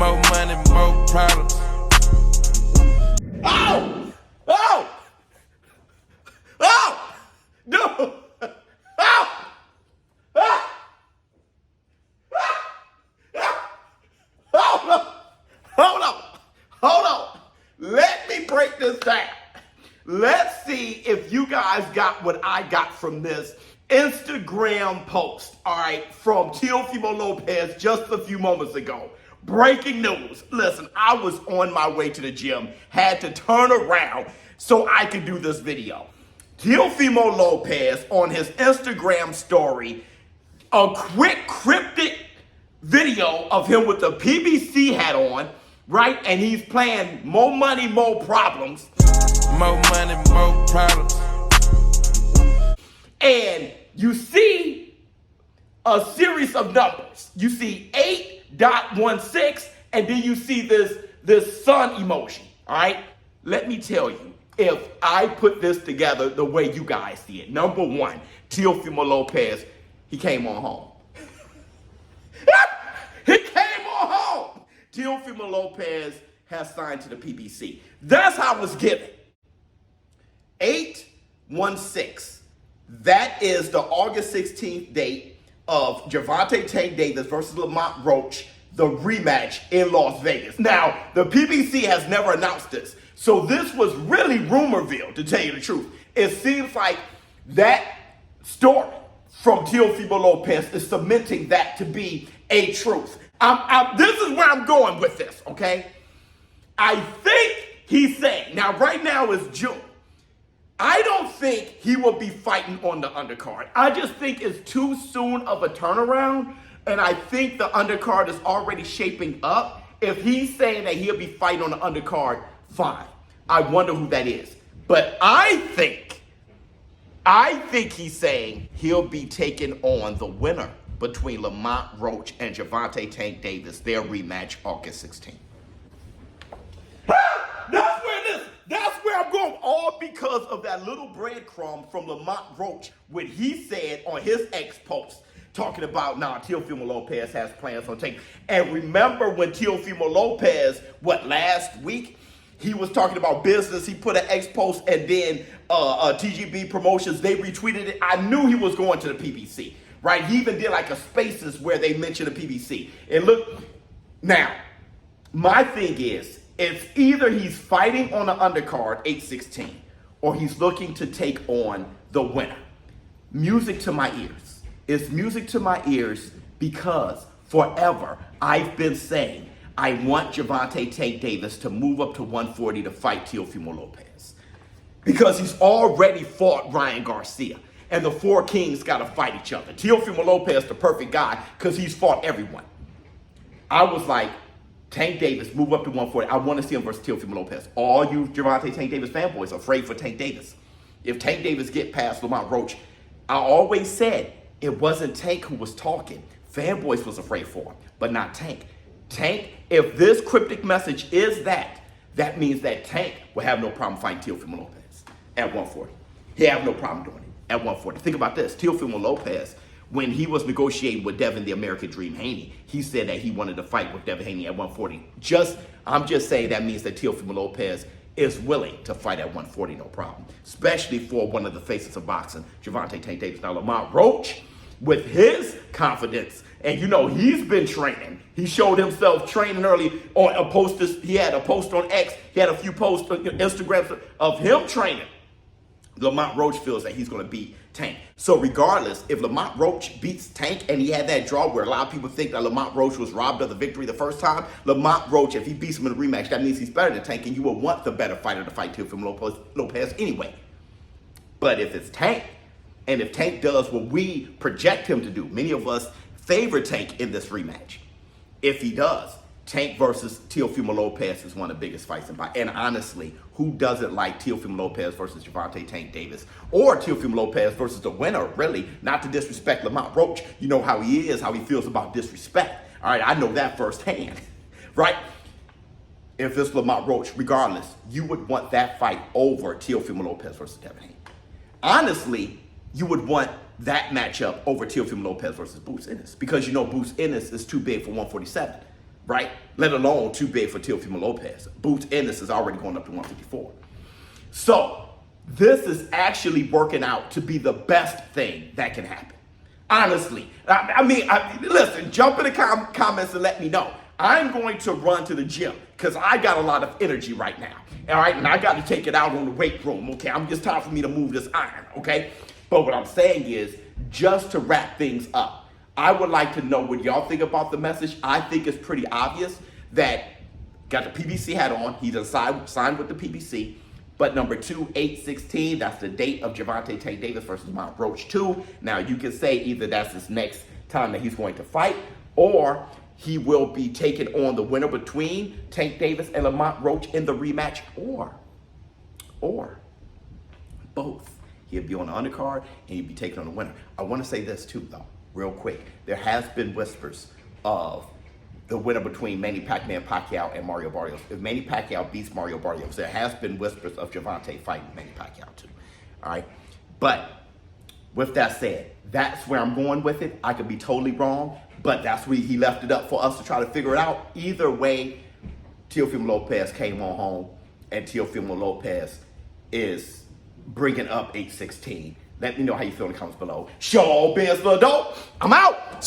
More money, more problems. Oh! Oh! Oh! No! Oh! Ah! Hold on! Hold on! Hold on! Let me break this down. Let's see if you guys got what I got from this Instagram post, all right, from Teofimo Lopez just a few moments ago. Breaking news. Listen, I was on my way to the gym, had to turn around so I could do this video. Teofimo Lopez on his Instagram story, a quick cryptic video of him with the PBC hat on, right? And he's playing More Money, More Problems. More money, more problems. And you see a series of numbers. You see 8.16, and then you see this sun emoji, all right? Let me tell you, if I put this together the way you guys see it. Number one, Teofimo Lopez, he came on home. He came on home. Teofimo Lopez has signed to the PBC. That's how it's given. 8/16. That is the August 16th date of Gervonta Tank Davis versus Lamont Roach, the rematch in Las Vegas. Now, the PBC has never announced this, so this was really rumorville, to tell you the truth. It seems like that story from Teofimo Lopez is cementing that to be a truth. This is where I'm going with this, okay? I think he's saying, now right now is June. I don't think he will be fighting on the undercard. I just think it's too soon of a turnaround, and I think the undercard is already shaping up. If he's saying that he'll be fighting on the undercard, fine. I wonder who that is. But I think he's saying he'll be taking on the winner between Lamont Roach and Gervonta Tank Davis, their rematch August 16th. That's where I'm going, all because of that little breadcrumb from Lamont Roach, what he said on his X post, talking about, Teofimo Lopez has plans on Tank. And remember when Teofimo Lopez, last week, he was talking about business, he put an X post, and then TGB Promotions, they retweeted it. I knew he was going to the PBC, right? He even did like a spaces where they mentioned the PBC. And look, now, my thing is, it's either he's fighting on the undercard, 8/16, or he's looking to take on the winner. Music to my ears. It's music to my ears because forever I've been saying I want Gervonta Tank Davis to move up to 140 to fight Teofimo Lopez. Because he's already fought Ryan Garcia. And the four kings got to fight each other. Teofimo Lopez, the perfect guy, because he's fought everyone. I was like, Tank Davis, move up to 140. I want to see him versus Teofimo Lopez. All you Gervonta Tank Davis fanboys are afraid for Tank Davis. If Tank Davis get past Lamont Roach, I always said it wasn't Tank who was talking. Fanboys was afraid for him, but not Tank. Tank, if this cryptic message is that means that Tank will have no problem fighting Teofimo Lopez at 140. He have no problem doing it at 140. Think about this. Teofimo Lopez, when he was negotiating with Devin the American Dream Haney, he said that he wanted to fight with Devin Haney at 140. I'm just saying that means that Teofimo Lopez is willing to fight at 140, no problem. Especially for one of the faces of boxing, Gervonta Tank Davis. Now, Lamont Roach, with his confidence, and he's been training. He showed himself training early on a post. He had a post on X. He had a few posts on Instagram of him training. Lamont Roach feels that he's going to beat Tank. So regardless, if Lamont Roach beats Tank and he had that draw where a lot of people think that Lamont Roach was robbed of the victory the first time, Lamont Roach, if he beats him in a rematch, that means he's better than Tank, and you will want the better fighter to fight Teofimo Lopez anyway. But if it's Tank, and if Tank does what we project him to do, many of us favor Tank in this rematch. If he does, Tank versus Teofimo Lopez is one of the biggest fights in boxing. And honestly, who doesn't like Teofimo Lopez versus Gervonta Tank Davis? Or Teofimo Lopez versus the winner, really. Not to disrespect Lamont Roach. You know how he is, how he feels about disrespect. All right, I know that firsthand, right? If it's Lamont Roach, regardless, you would want that fight over Teofimo Lopez versus Devin Haney. Honestly, you would want that matchup over Teofimo Lopez versus Boots Ennis, because Boots Ennis is too big for 147. right? Let alone too big for Teofimo Lopez. Boots Ennis is already going up to 154. So this is actually working out to be the best thing that can happen. Honestly, listen, jump in the comments and let me know. I'm going to run to the gym because I got a lot of energy right now. All right, and I got to take it out on the weight room. Okay, it's time for me to move this iron. Okay, but what I'm saying is, just to wrap things up, I would like to know what y'all think about the message. I think it's pretty obvious that got the PBC hat on. He's signed with the PBC. But number 2, 8/16, that's the date of Gervonta Tank Davis versus Mont Roach 2. Now you can say either that's his next time that he's going to fight, or he will be taking on the winner between Tank Davis and Lamont Roach in the rematch, or both. He'll be on the undercard and he'll be taking on the winner. I want to say this too, though, real quick. There has been whispers of the winner between Manny Pacquiao and Mario Barrios. If Manny Pacquiao beats Mario Barrios, there has been whispers of Gervonta fighting Manny Pacquiao too. All right, but with that said, that's where I'm going with it. I could be totally wrong, but that's where he left it up for us to try to figure it out. Either way, Teofimo Lopez came on home, and Teofimo Lopez is bringing up 8/16. Let me know how you feel in the comments below. ShowBizz, little dope. I'm out.